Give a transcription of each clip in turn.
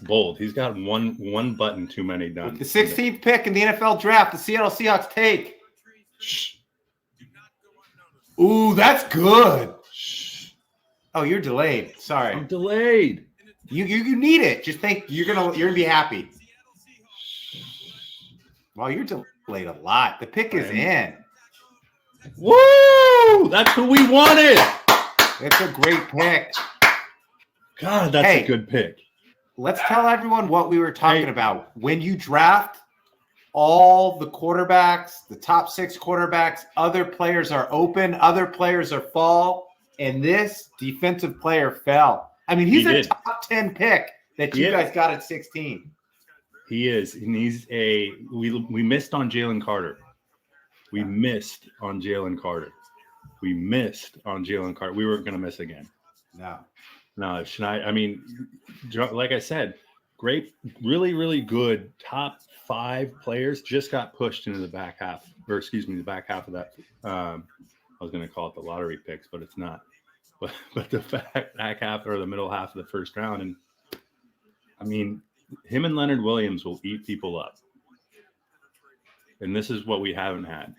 bold. He's got one button too many done. With the 16th pick in the NFL draft, the Seattle Seahawks take. Shh. Ooh, that's good. Shh. Oh, you're delayed. Sorry. I'm delayed. You need it. Just think you're gonna be happy. Well, you're delayed a lot. The pick is in. Woo! That's who we wanted. It's a great pick. God, that's a good pick. Let's tell everyone what we were talking about. When you draft all the quarterbacks, the top 6 quarterbacks, other players are open, other players are fall, and this defensive player fell. I mean, he's a top 10 pick that you guys got at 16. He is, and he's we missed on Jalen Carter. We missed on Jalen Carter. We were going to miss again. No, I mean, like I said, great, really, really good top 5 players just got pushed into the back half, the back half of that. I was going to call it the lottery picks, but it's not. But the back half or the middle half of the first round. And I mean, him and Leonard Williams will eat people up. And this is what we haven't had.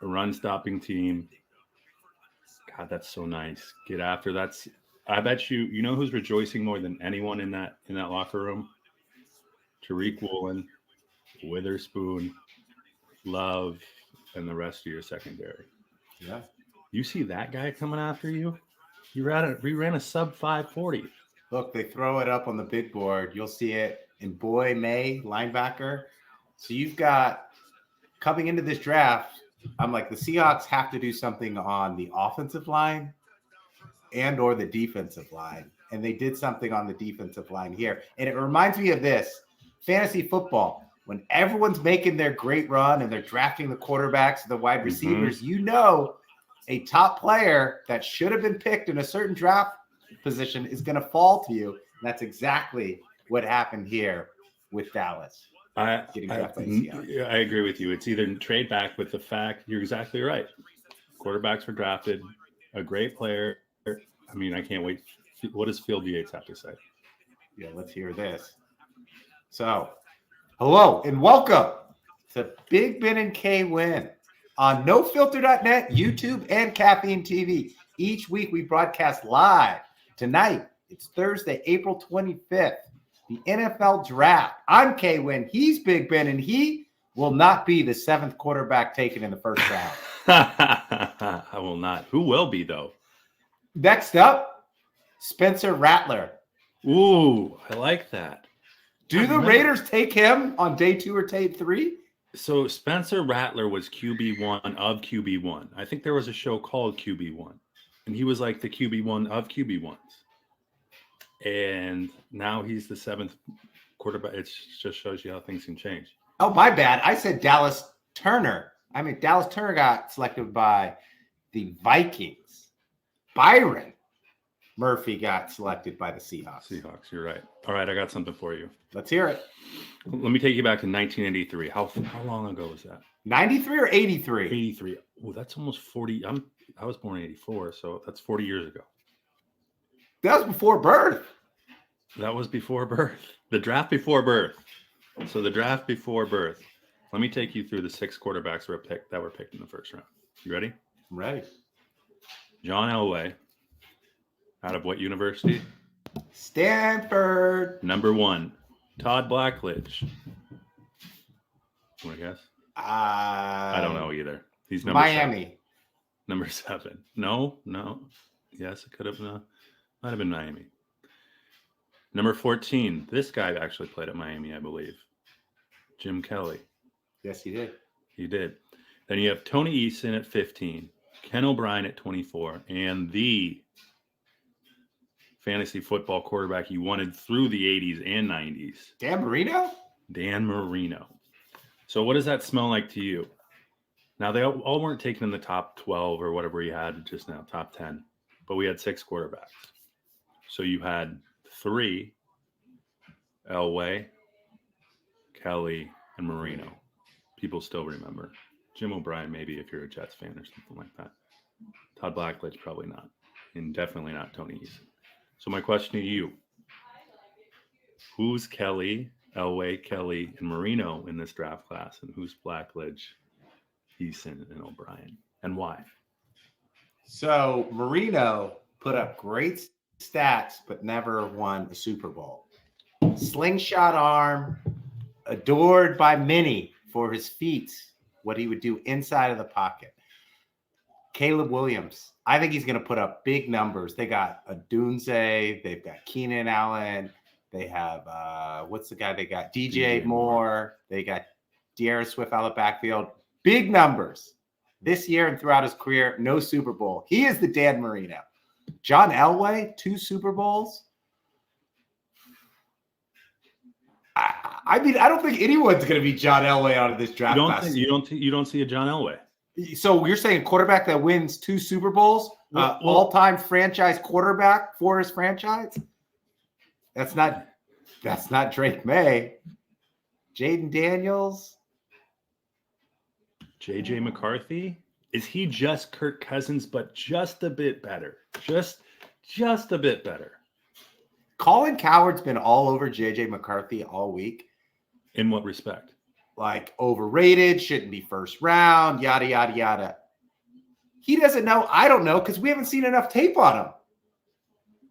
A run-stopping team. God, that's so nice. Get after. I bet you know who's rejoicing more than anyone in that locker room? Tariq Woolen, Witherspoon, Love, and the rest of your secondary. Yeah. You see that guy coming after you? We ran a sub 540. Look, they throw it up on the big board. You'll see it in Boy May, linebacker. So you've got, coming into this draft, I'm like, the Seahawks have to do something on the offensive line and or the defensive line. And they did something on the defensive line here. And it reminds me of this, fantasy football. When everyone's making their great run and they're drafting the quarterbacks and the wide receivers, you know a top player that should have been picked in a certain draft position is going to fall to you. And that's exactly what happened here with Dallas. I agree with you. It's either trade back with the fact you're exactly right. Quarterbacks were drafted, a great player. I mean, I can't wait. What does Field Yates have to say? Yeah, let's hear this. So, hello and welcome to Big Ben and K Win on NoFilter.net, YouTube, and Caffeine TV. Each week we broadcast live. Tonight, it's Thursday, April 25th, the NFL Draft. I'm K Win. He's Big Ben, and he will not be the 7th quarterback taken in the first round. I will not. Who will be, though? Next up, Spencer Rattler. Ooh, I like that. Do the Raiders take him on day 2 or day 3? So Spencer Rattler was QB1 of QB1. I think there was a show called QB1, and he was like the QB1 of QB1s. And now he's the 7th quarterback. It just shows you how things can change. Oh, my bad. I said Dallas Turner. I mean, Dallas Turner got selected by the Vikings. Byron Murphy got selected by the Seahawks. You're right. All right, I got something for you. Let's hear it. Let me take you back to 1983. How long ago was that? 93 or 83? 83. Oh, that's almost 40. I was born in 84, so that's 40 years ago. That was before birth. That was before birth. The draft before birth. So the draft before birth. Let me take you through the 6 quarterbacks that were picked in the first round. You ready? I'm ready. John Elway. Out of what university? Stanford. Number 1, Todd Blackledge. You want to guess? I don't know either. He's number Miami. 7. Number 7. No. Yes, it could have been. Might have been Miami. Number 14. This guy actually played at Miami, I believe. Jim Kelly. Yes, he did. He did. Then you have Tony Eason at 15, Ken O'Brien at 24, and the fantasy football quarterback you wanted through the 80s and 90s. Dan Marino? Dan Marino. So what does that smell like to you? Now, they all weren't taken in the top 12 or whatever you had just now, top 10. But we had 6 quarterbacks. So you had 3, Elway, Kelly, and Marino. People still remember. Jim O'Brien, maybe if you're a Jets fan or something like that. Todd Blackledge, probably not. And definitely not Tony Eason. So my question to you, Who's Kelly, Elway, Kelly, and Marino in this draft class? And who's Blackledge, Eason, and O'Brien? And why? So Marino put up great stats, but never won a Super Bowl. Slingshot arm, adored by many for his feats, what he would do inside of the pocket. Caleb Williams, I think he's going to put up big numbers. They got a Dunze, they've got Keenan Allen, they have what's the guy they got? DJ Moore, they got De'Aaron Swift out of the backfield. Big numbers this year and throughout his career. No Super Bowl. He is the Dan Marino. John Elway, 2 Super Bowls. I mean, I don't think anyone's going to be John Elway out of this draft class. You don't see a John Elway. So you're saying a quarterback that wins 2 Super Bowls, all-time franchise quarterback for his franchise? That's not Drake May. Jaden Daniels. JJ McCarthy. Is he just Kirk Cousins, but just a bit better? Just a bit better. Colin Coward's been all over JJ McCarthy all week. In what respect? Like overrated, shouldn't be first round, yada, yada, yada. He doesn't know. I don't know because we haven't seen enough tape on him.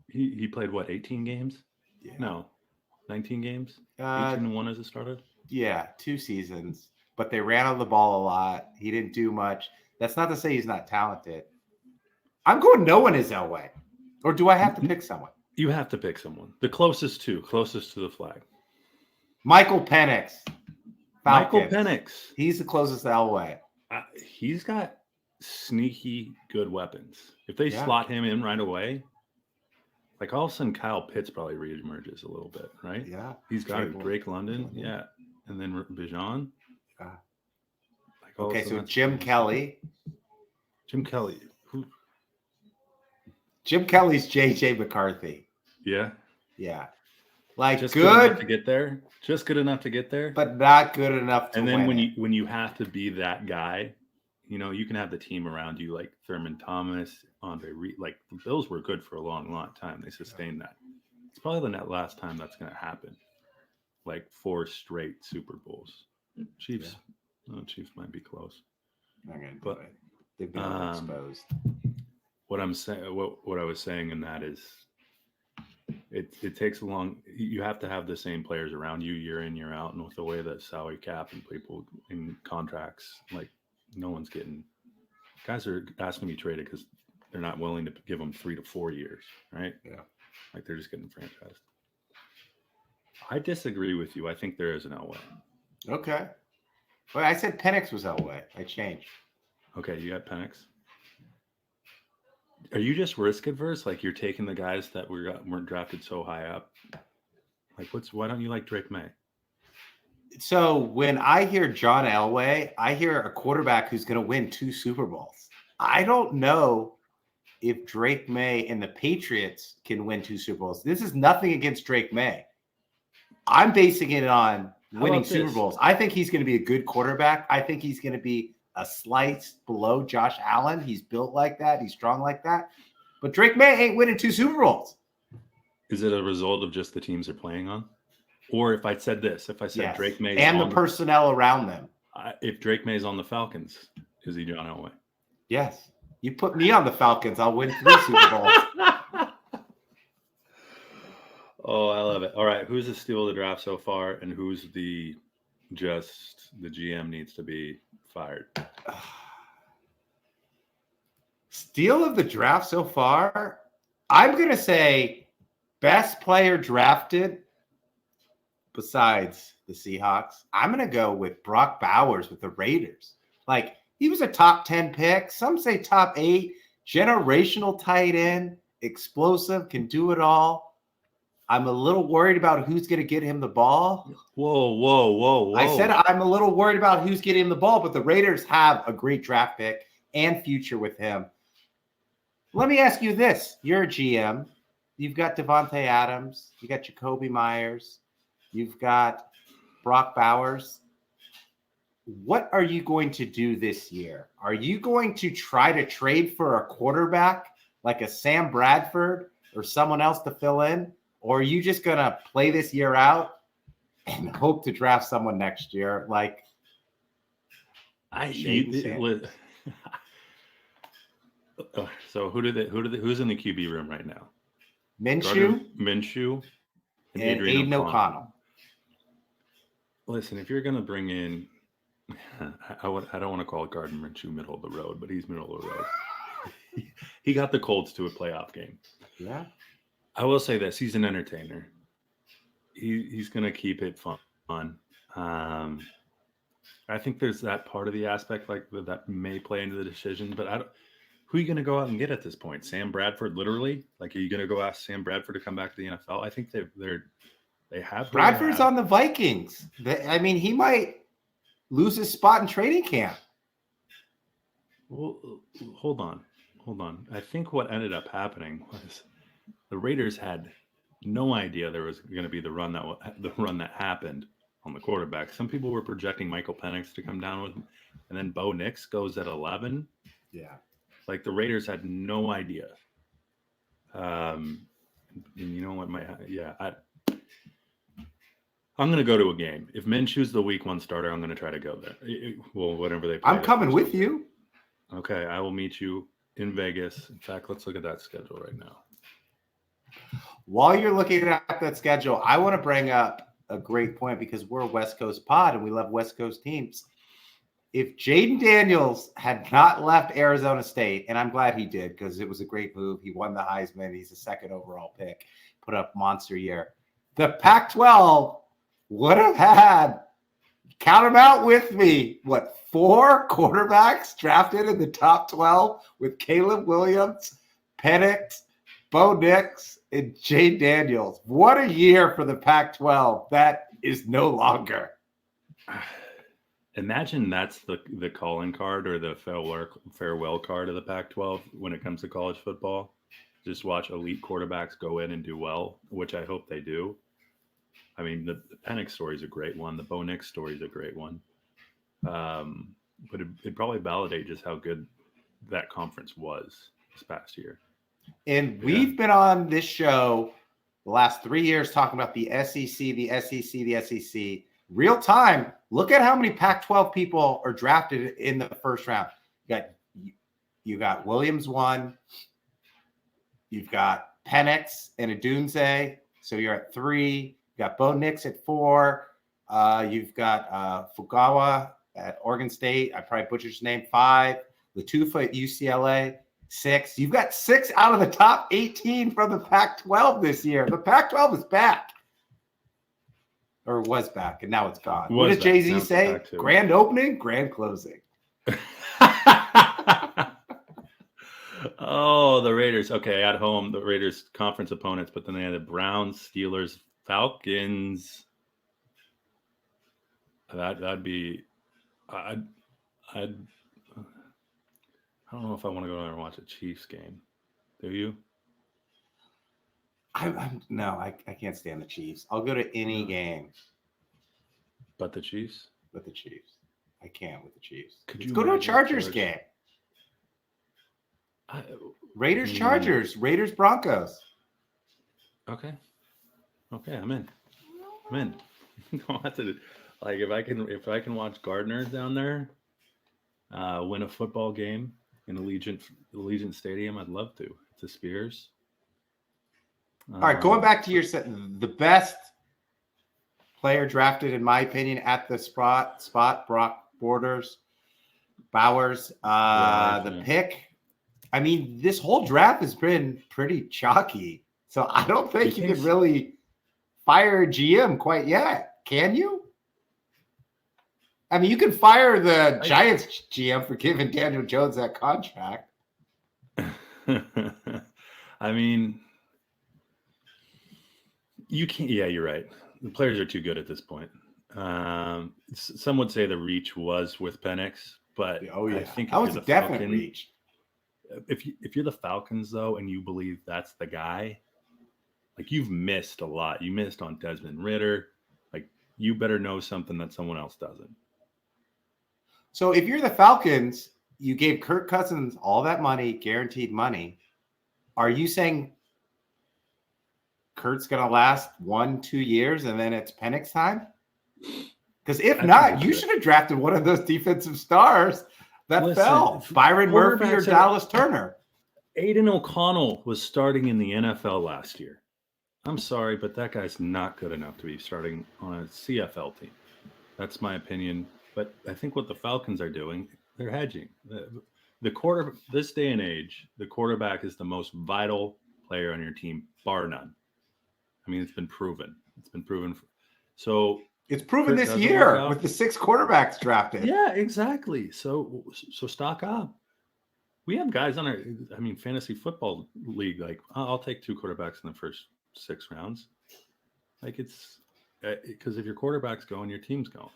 He played, what, 18 games? Yeah. No, 19 games? 18-1 as it started? Yeah, 2 seasons. But they ran on the ball a lot. He didn't do much. That's not to say he's not talented. I'm going no one is Elway. Or do I have to pick someone? You have to pick someone. The closest to the flag. Michael Penix. Falcons. Michael Penix. He's the closest to Elway. He's got sneaky good weapons. If they slot him in right away, like all of a sudden Kyle Pitts probably reemerges a little bit, right? Yeah. He's got Drake London. Yeah. And then Bijan. Yeah. Like okay, so Jim Kelly. Jim Kelly. Jim Kelly's JJ McCarthy. Yeah. Yeah. Like just good enough to get there. Just good enough to get there. But not good enough to win. And then win when you have to be that guy, you know, you can have the team around you like Thurman Thomas, Andre Reed. Like the Bills were good for a long, long time. They sustained that. It's probably the last time that's going to happen. Like 4 straight Super Bowls. Chiefs. Yeah. Chiefs might be close. Not gonna do it. They've been exposed. What I'm saying, what I was saying in that is, it takes a long. You have to have the same players around you year in, year out, and with the way that salary cap and people in contracts, like no one's getting. Guys are asking to be traded because they're not willing to give them 3 to 4 years, right? Yeah, like they're just getting franchised. I disagree with you. I think there is an Elway. Okay. Well, I said Penix was Elway. I changed. Okay, you got Penix. Are you just risk adverse? Like you're taking the guys that weren't drafted so high up? Like why don't you like Drake May? So when I hear John Elway, I hear a quarterback who's going to win 2 Super Bowls. I don't know if Drake May and the Patriots can win 2 Super Bowls. This is nothing against Drake May. I'm basing it on winning Super Bowls. I think he's going to be a good quarterback. I think he's going to be a slice below Josh Allen. He's built like that. He's strong like that. But Drake May ain't winning 2 Super Bowls. Is it a result of just the teams they're playing on? Or if I said yes. Drake May and the personnel around them. If Drake May's on the Falcons, is he John Elway? Yes. You put me on the Falcons, I'll win 3 Super Bowls. Oh, I love it. All right. Who's the steal of the draft so far? And who's the GM needs to be fired? Steal of the draft so far? I'm going to say best player drafted besides the Seahawks. I'm going to go with Brock Bowers with the Raiders. Like, he was a top 10 pick. Some say top 8. Generational tight end. Explosive. Can do it all. I'm a little worried about who's going to get him the ball. Whoa. I said I'm a little worried about who's getting him the ball, but the Raiders have a great draft pick and future with him. Let me ask you this. You're a GM. You've got Devontae Adams. You got Jacoby Myers. You've got Brock Bowers. What are you going to do this year? Are you going to try to trade for a quarterback like a Sam Bradford or someone else to fill in? Or are you just going to play this year out and hope to draft someone next year? Like, so who's in the QB room right now? Minshew and Aiden O'Connell. Listen, if you're going to bring in, I don't want to call Gardner Minshew middle of the road, but he's middle of the road. He got the Colts to a playoff game. Yeah. I will say this: he's an entertainer. He's going to keep it fun. I think there's that part of the aspect like that may play into the decision, but who are you going to go out and get at this point? Sam Bradford, literally? Like, are you going to go ask Sam Bradford to come back to the NFL? I think they have. Bradford's on the Vikings. He might lose his spot in training camp. Well, hold on. I think what ended up happening was the Raiders had no idea there was going to be the run that happened on the quarterback. Some people were projecting Michael Penix to come down with him, and then Bo Nix goes at 11. Yeah. Like the Raiders had no idea. And you know what? I'm going to go to a game. If Minshew's the week 1 starter, I'm going to try to go there. Well, whatever they play. I'm coming with you. Okay, I will meet you in Vegas. In fact, let's look at that schedule right now. While you're looking at that schedule, I want to bring up a great point because we're a West Coast pod and we love West Coast teams. If Jaden Daniels had not left Arizona State, and I'm glad he did because it was a great move. He won the Heisman. He's a 2nd overall pick, put up monster year. The Pac-12 would have had, count them out with me, 4 quarterbacks drafted in the top 12 with Caleb Williams, Penix, Bo Nix, and Jay Daniels. What a year for the Pac-12. That is no longer. Imagine that's the calling card or the farewell card of the Pac-12 when it comes to college football. Just watch elite quarterbacks go in and do well, which I hope they do. I mean, the Penix story is a great one. The Bo Nix story is a great one. But it'd probably validate just how good that conference was this past year. And we've been on this show the last 3 years talking about the SEC. Real time, look at how many Pac-12 people are drafted in the first round. You got Williams 1. You've got Penix and Adunze. So you're at 3. You got Bo Nix at 4. You've got Fugawa at Oregon State. I probably butchered his name. 5. Latufa at UCLA. 6. You've got 6 out of the top 18 from the Pac-12 this year. The Pac-12 is back. Or was back, and now it's gone. What does Jay-Z say? Grand opening, grand closing. Oh, the Raiders. Okay, at home, the Raiders conference opponents, but then they had the Browns, Steelers, Falcons. That'd be. I don't know if I want to go there and watch a Chiefs game. Do you? No, I can't stand the Chiefs. I'll go to any game. But the Chiefs? With the Chiefs. I can't with the Chiefs. Let's go to a Chargers game. Raiders, Chargers. Raiders, Broncos. Okay, I'm in. Don't have to, like, if I can watch Gardner down there win a football game in Allegiant Stadium, I'd love to. It's a Spears. All right, going back to the best player drafted, in my opinion, at the spot, Brock Bowers. The pick. I mean, this whole draft has been pretty chalky. So I don't think you can really fire a GM quite yet. Can you? I mean, you can fire the Giants GM for giving Daniel Jones that contract. I mean, you can't. Yeah, you're right. The players are too good at this point. Some would say the reach was with Penix, but I think that was a definite reach. If you're the Falcons, though, and you believe that's the guy, like, you've missed a lot. You missed on Desmond Ridder. Like, you better know something that someone else doesn't. So if you're the Falcons, you gave Kirk Cousins all that money, guaranteed money. Are you saying Kurt's going to last 1-2 years and then it's Penix time? Because if not, you should have drafted one of those defensive stars that fell. Byron Murphy or Dallas Turner. Aiden O'Connell was starting in the NFL last year. I'm sorry, but that guy's not good enough to be starting on a CFL team. That's my opinion. But I think what the Falcons are doing, they're hedging. This day and age, the quarterback is the most vital player on your team, bar none. I mean, it's been proven. It's proven this year with the 6 quarterbacks drafted. Yeah, exactly. So stock up. We have guys on our, fantasy football league. Like, I'll take 2 quarterbacks in the first 6 rounds. Like, it's because if your quarterback's going, your team's going.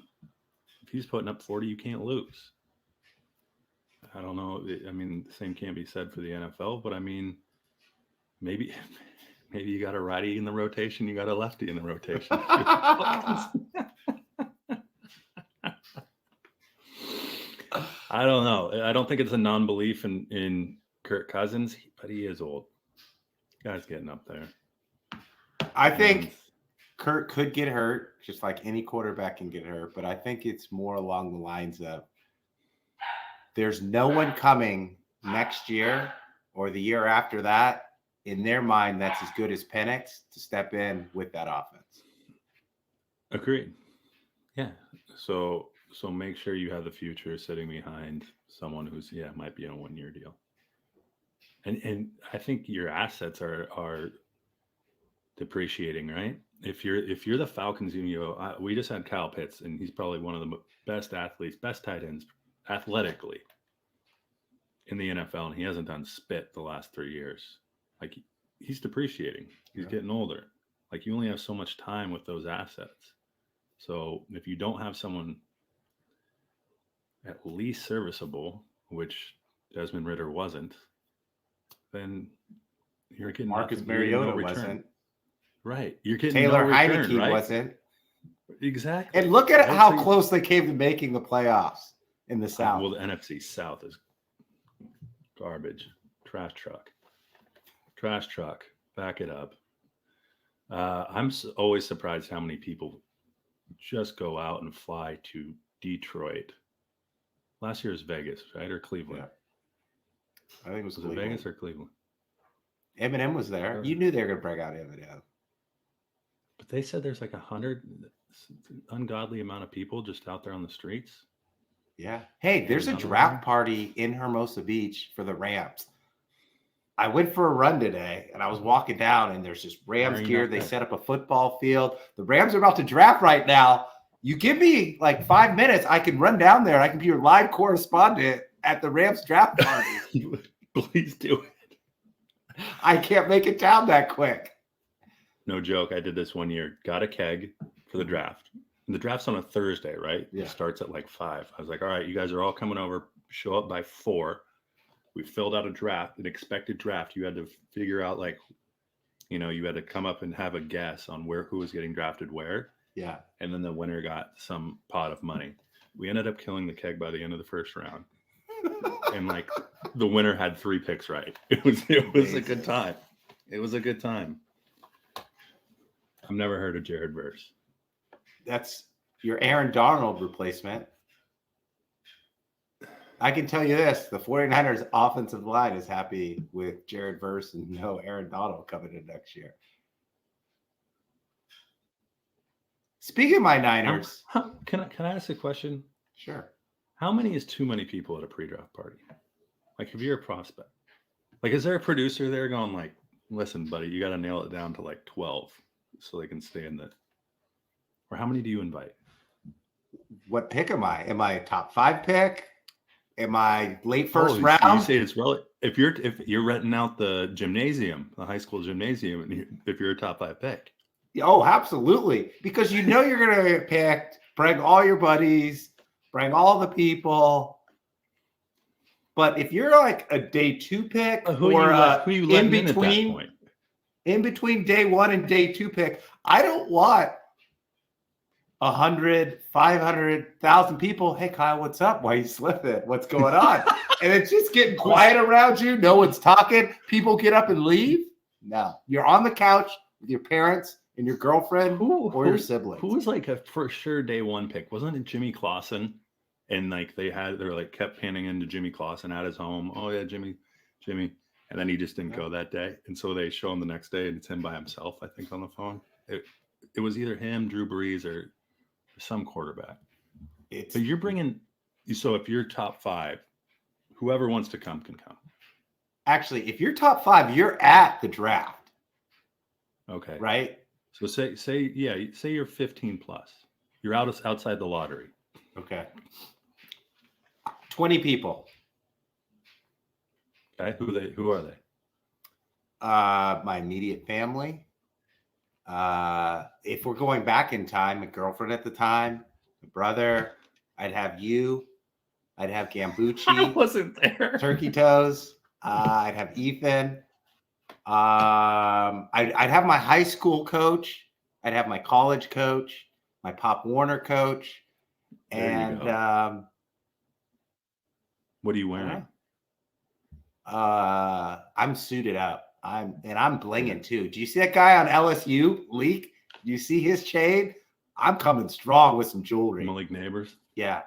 If he's putting up 40, you can't lose. I don't know. I mean, the same can't be said for the NFL, but I mean, maybe you got a righty in the rotation, you got a lefty in the rotation. I don't know. I don't think it's a non-belief in Kirk Cousins, but he is old. Guy's getting up there. I think Kirk could get hurt, just like any quarterback can get hurt, but I think it's more along the lines of there's no one coming next year or the year after that in their mind that's as good as Penix to step in with that offense. Agreed. Yeah. So make sure you have the future sitting behind someone who's might be in a 1-year deal. And I think your assets are depreciating, right? If you're the Falcons, we just had Kyle Pitts, and he's probably one of the best athletes, best tight ends athletically in the NFL, and he hasn't done spit the last 3 years. Like, he's depreciating. He's getting older. Like, you only have so much time with those assets. So if you don't have someone at least serviceable, which Desmond Ridder wasn't, then you're getting Marcus Mariota wasn't. Right. You're getting Taylor Heineke right? Wasn't. Exactly. And look at how close they came to making the playoffs in the South. Well, the NFC South is garbage. Trash truck. Back it up. I'm always surprised how many people just go out and fly to Detroit. Last year was Vegas, right? Or Cleveland? Yeah. I think it was Cleveland. It Vegas or Cleveland? Eminem was there. You knew they were going to break out Eminem. But they said there's like 100 ungodly amount of people just out there on the streets. Yeah. Hey, there's a draft party in Hermosa Beach for the Rams. I went for a run today, and I was walking down, and there's just Rams gear. They set up a football field. The Rams are about to draft right now. You give me like 5 minutes, I can run down there. I can be your live correspondent at the Rams draft party. Please do it. I can't make it down that quick. No joke. I did this one year. Got a keg for the draft. And the draft's on a Thursday, right? Yeah. It starts at like 5. I was like, all right, you guys are all coming over. Show up by 4. We filled out an expected draft. You had to figure out, like, you had to come up and have a guess on who was getting drafted where. Yeah. And then the winner got some pot of money. We ended up killing the keg by the end of the first round. And like the winner had 3 picks right. It was a good time. It was a good time. I've never heard of Jared Verse. That's your Aaron Darnold replacement. I can tell you this, the 49ers offensive line is happy with Jared Verse and no Aaron Donald coming in next year. Speaking of my Niners. Can I ask a question? Sure. How many is too many people at a pre-draft party? Like, if you're a prospect, like, is there a producer there going like, listen, buddy, you got to nail it down to like 12 so they can stay in the, or how many do you invite? What pick am I? Am I a top 5 pick? Am I late first round? You say it's relative. If you're renting out the gymnasium, the high school gymnasium, and if you're a top 5 pick. Oh, absolutely. Because you're going to get picked, bring all your buddies, bring all the people. But if you're like a day 2 pick or in between day 1 and day 2 pick, I don't want 100, 500,000 people. Hey, Kyle, what's up? Why are you slipping? What's going on? And it's just getting quiet around you. No one's talking. People get up and leave. No, you're on the couch with your parents and your girlfriend or your siblings? Who was like a for sure day one pick? Wasn't it Jimmy Clausen? And like they're like kept panning into Jimmy Clausen at his home. Oh yeah, Jimmy. And then he just didn't go that day. And so they show him the next day and it's him by himself, I think, on the phone. It was either him, Drew Brees, or some quarterback. But you're bringing, so if you're top 5, whoever wants to come can come. Actually, if you're top 5, you're at the draft. Okay. Right? So say you're 15 plus. You're outside the lottery. Okay. 20 people. Okay. Who are they? My immediate family. If we're going back in time, my girlfriend at the time, my brother, I'd have you. I'd have Gambucci. I wasn't there. Turkey Toes. I'd have Ethan. I'd have my high school coach. I'd have my college coach, my Pop Warner coach. And what are you wearing? I'm suited up. I'm blinging too. Do you see that guy on LSU leak? Do you see his chain? I'm coming strong with some jewelry. Malik Neighbors. Yeah.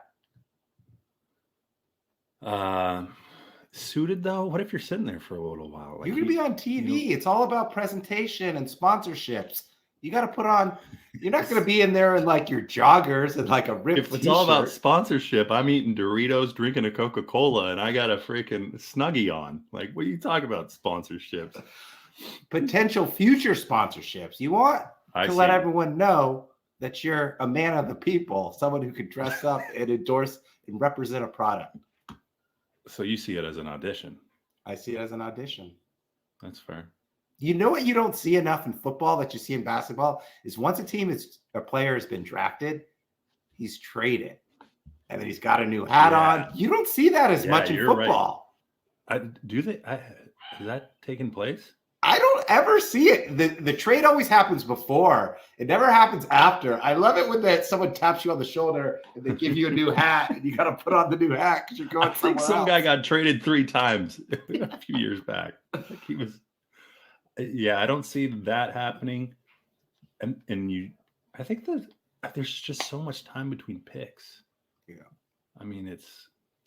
Suited though? What if you're sitting there for a little while? You're gonna be on TV. It's all about presentation and sponsorships. You got to put on. You're not going to be in there in like your joggers and like a ripped If it's t-shirt. all about sponsorship, I'm eating Doritos, drinking a Coca-Cola, and I got a freaking Snuggie on. Like, what are you talking about? Sponsorships, potential future sponsorships. You want to let everyone know that you're a man of the people, someone who could dress up and endorse and represent a product. So you see it as an audition? I see it as an audition. That's fair. You know what you don't see enough in football that you see in basketball is once a player has been drafted, he's traded. And then he's got a new hat on. You don't see that as much in football. Right. Has that taken place? I don't ever see it. The trade always happens before. It never happens after. I love it when someone taps you on the shoulder and they give you a new hat and you got to put on the new hat because you're going I think some guy got traded 3 times a few years back. Like he was. Yeah, I don't see that happening. I think that there's just so much time between picks. Yeah. I mean,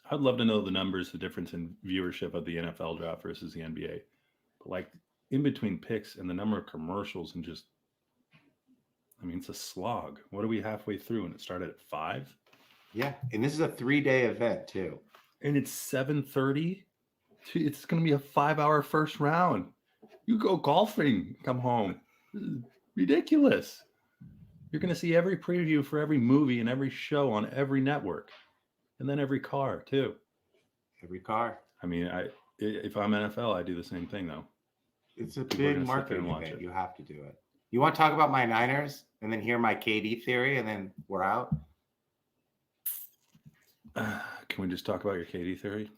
I'd love to know the numbers, the difference in viewership of the NFL draft versus the NBA. But like in between picks and the number of commercials and it's a slog. What are we halfway through? And it started at 5? Yeah. And this is a 3-day event too. And it's 7:30. It's going to be a 5-hour first round. You go golfing, come home. Ridiculous. You're going to see every preview for every movie and every show on every network. And then every car, too. Every car. I mean, if I'm NFL, I do the same thing, though. It's a big marketing event. You have to do it. You want to talk about my Niners and then hear my KD theory and then we're out? Can we just talk about your KD theory?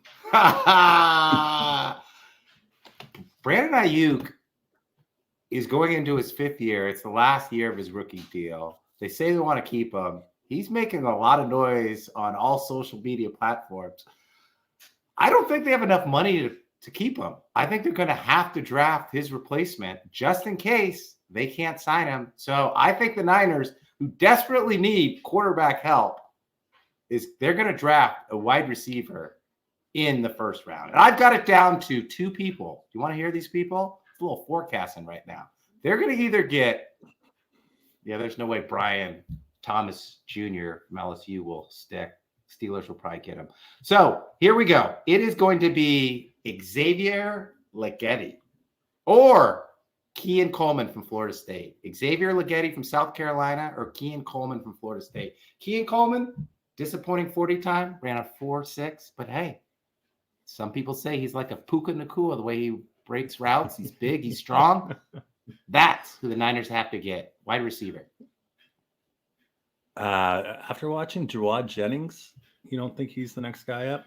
Brandon Ayuk is going into his 5th year. It's the last year of his rookie deal. They say they want to keep him. He's making a lot of noise on all social media platforms. I don't think they have enough money to keep him. I think they're going to have to draft his replacement just in case they can't sign him. So I think the Niners, who desperately need quarterback help, they're going to draft a wide receiver in the first round. And I've got it down to 2 people. Do you want to hear these people? It's a little forecasting right now. They're going to either get, there's no way Brian Thomas Jr. from LSU will stick. Steelers will probably get him. So here we go. It is going to be Xavier Leggetti or Keon Coleman from Florida State. Xavier Leggetti from South Carolina or Keon Coleman from Florida State. Keon Coleman, disappointing 40 time, ran a 4.6, but hey, some people say he's like a Puka Nacua, the way he breaks routes. He's big, he's strong. That's who the Niners have to get. Wide receiver. After watching Jawad Jennings, you don't think he's the next guy up?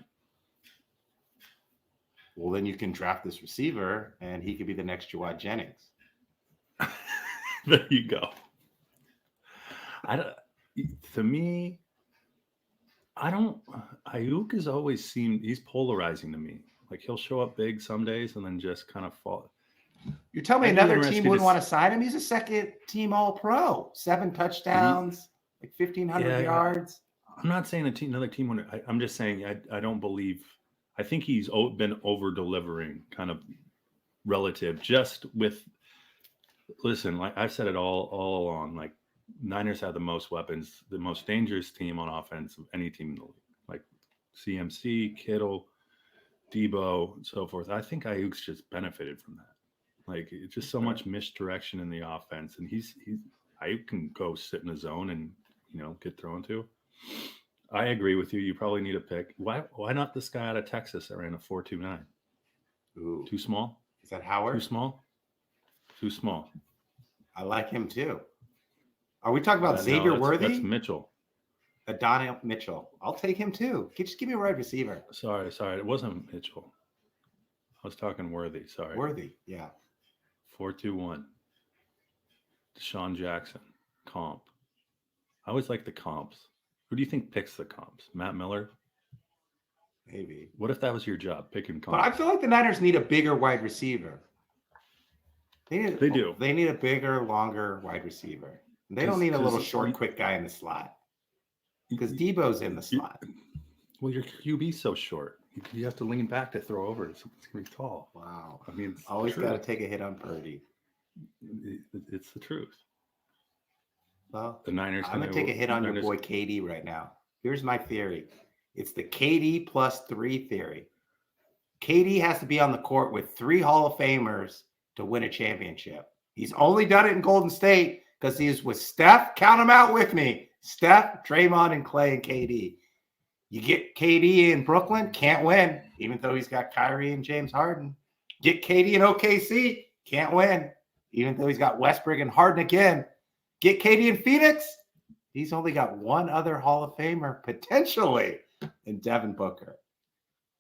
Well, then you can draft this receiver, and he could be the next Jawad Jennings. There you go. Ayuk has always seemed, he's polarizing to me. Like he'll show up big some days and then just kind of fall. You're telling me I'd be another interested team to wouldn't want to sign him? He's a second-team All-Pro, 7 touchdowns, like 1,500 yards. I'm not saying another team would. I'm just saying I don't believe. I think he's been over-delivering, kind of relative, just with. Listen, like I've said it all along. Like Niners have the most weapons, the most dangerous team on offense of any team in the league. Like CMC, Kittle, Debo, and so forth. I think Ayuk's just benefited from that. Like it's just so much misdirection in the offense, and he's Ayuk can go sit in the zone and get thrown to. I agree with you. You probably need a pick. Why not this guy out of Texas that ran a 4.29? Ooh. Too small? Is that Howard? Too small? Too small. I like him too. Are we talking about Xavier Worthy? That's Mitchell. Donald Mitchell. I'll take him too. Just give me a wide receiver. Sorry. It wasn't Mitchell. I was talking Worthy. Sorry. Worthy, yeah. 4.21. Deshaun Jackson. Comp. I always like the comps. Who do you think picks the comps? Matt Miller? Maybe. What if that was your job, picking comps? But I feel like the Niners need a bigger wide receiver. They do. They need a bigger, longer wide receiver. They don't need a little short, quick guy in the slot. Because Debo's in the slot. Well, your QB's so short. You have to lean back to throw over. It's going to be tall. Wow. I mean, always got to take a hit on Purdy. It's the truth. Well, the Niners. I'm going to take a hit on your boy KD right now. Here's my theory. It's the KD plus 3 theory. KD has to be on the court with 3 Hall of Famers to win a championship. He's only done it in Golden State because he's with Steph. Count them out with me. Steph, Draymond, and Clay and KD. You get KD in Brooklyn, can't win, even though he's got Kyrie and James Harden. Get KD in OKC, can't win, even though he's got Westbrook and Harden again. Get KD in Phoenix, he's only got one other Hall of Famer, potentially, in Devin Booker.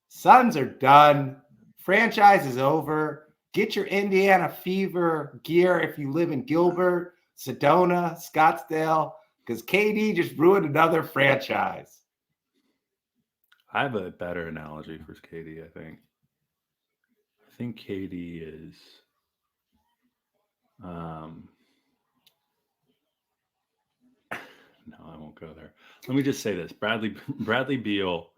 Suns are done. Franchise is over. Get your Indiana Fever gear if you live in Gilbert, Sedona, Scottsdale, because KD just ruined another franchise. I have a better analogy for KD, I think KD is no, I won't go there. Let me just say this. Bradley Beal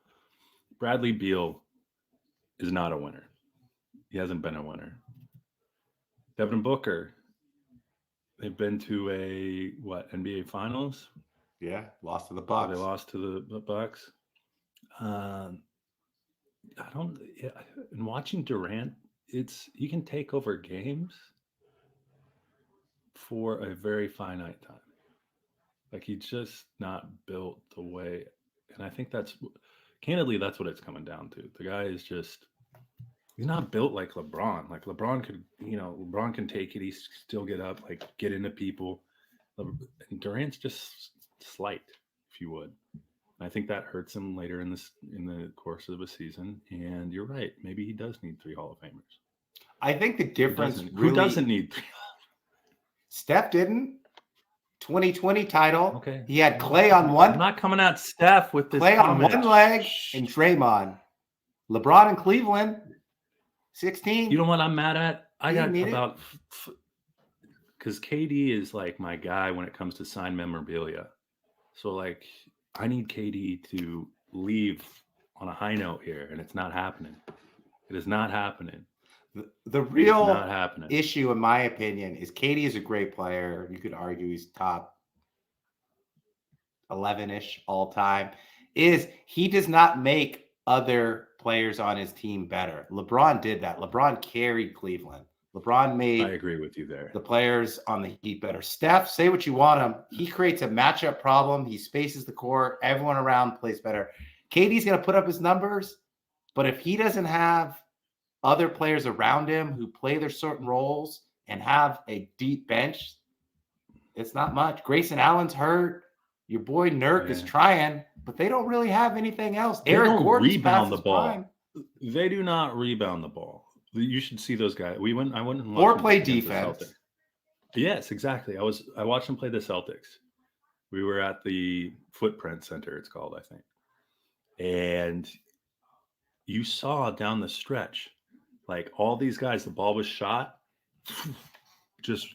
is not a winner. He hasn't been a winner. Devin Booker, they've been to NBA Finals? Yeah, lost to the Bucks. They lost to the Bucks. In watching Durant, he can take over games for a very finite time. Like he's just not built the way, and I think that's what it's coming down to. The guy is just, he's not built like LeBron. Like LeBron can take it, he still get up, like get into people. And Durant's just slight, if you would. I think that hurts him later in the course of a season. And you're right. Maybe he does need 3 Hall of Famers. I think the difference who doesn't need 3? Steph didn't. 2020 title. Okay. He had Clay on one. I'm not coming at Steph with this. Clay on one leg and Draymond. LeBron in Cleveland. 16. You know what I'm mad at? I got about because KD is like my guy when it comes to signed memorabilia. So like I need KD to leave on a high note here, and it's not happening. It is not happening. The real issue, in my opinion, is KD is a great player. You could argue he's top 11-ish all time. Is he does not make other players on his team better. LeBron did that. LeBron carried Cleveland. LeBron made, I agree with you there, the players on the Heat better. Steph, say what you want him. He creates a matchup problem. He spaces the court. Everyone around plays better. KD's going to put up his numbers, but if he doesn't have other players around him who play their certain roles and have a deep bench, it's not much. Grayson Allen's hurt. Your boy Nurk is trying, but they don't really have anything else. Eric Gordon's rebound the ball. They do not rebound the ball. You should see those guys. I went and or play defense. Yes, exactly. I watched them play the Celtics. We were at the Footprint Center, it's called, I think. And you saw down the stretch, like all these guys, the ball was shot, just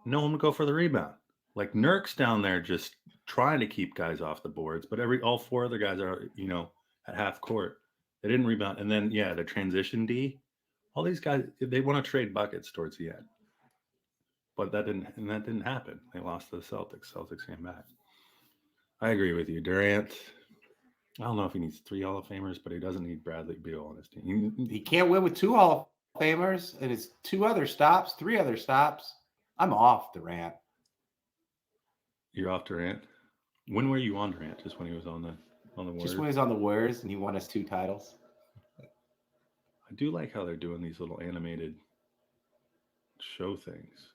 no one would go for the rebound. Like Nurk's down there just trying to keep guys off the boards, but all 4 other guys are, at half court. They didn't rebound. And then, the transition D, all these guys, they want to trade buckets towards the end. But that didn't happen. They lost to the Celtics. Celtics came back. I agree with you. Durant, I don't know if he needs 3 Hall of Famers, but he doesn't need Bradley Beal on his team. He can't win with 2 Hall of Famers, and it's 3 other stops. I'm off Durant. You're off Durant? When were you on Durant? Just when he was on the Warriors? Just when he was on the Warriors and he won us 2 titles. I do like how they're doing these little animated show things.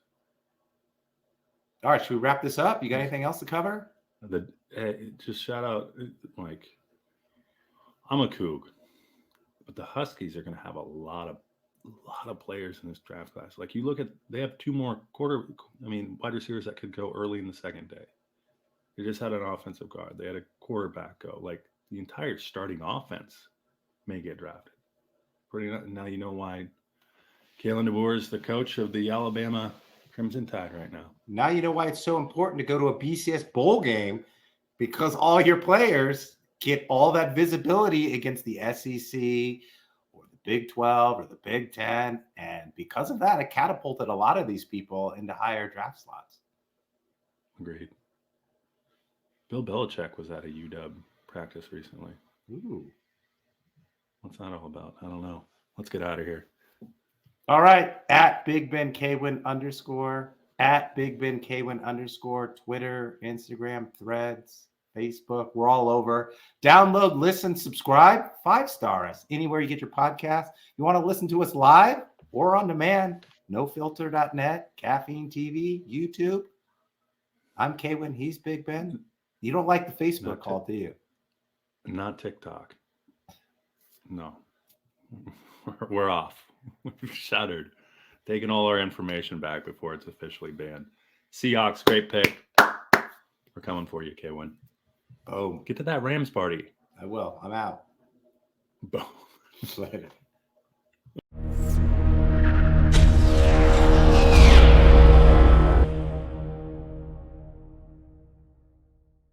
All right, should we wrap this up? You got anything else to cover? Just shout out, I'm a Coug, but the Huskies are going to have a lot of players in this draft class. Like you look at, they have 2 more wide receivers that could go early in the second day. They just had an offensive guard. They had a quarterback go. Like the entire starting offense may get drafted. Now you know why Kalen DeBoer is the coach of the Alabama Crimson Tide right now. Now you know why it's so important to go to a BCS bowl game, because all your players get all that visibility against the SEC or the Big 12 or the Big 10. And because of that, it catapulted a lot of these people into higher draft slots. Agreed. Bill Belichick was at a UW practice recently. Ooh. What's that all about? I don't know. Let's get out of here. All right. At Big Ben Kwin _, at Big Ben Kwin _, Twitter, Instagram, Threads, Facebook. We're all over. Download, listen, subscribe, 5-star us anywhere you get your podcast. You want to listen to us live or on demand? NoFilter.net, Caffeine TV, YouTube. I'm Kwin. He's Big Ben. You don't like the Facebook call, do you? Not TikTok. No. We're off. We've shuttered. Taking all our information back before it's officially banned. Seahawks, great pick. We're coming for you, Kwin. Boom. Get to that Rams party. I will. I'm out. Boom. Later.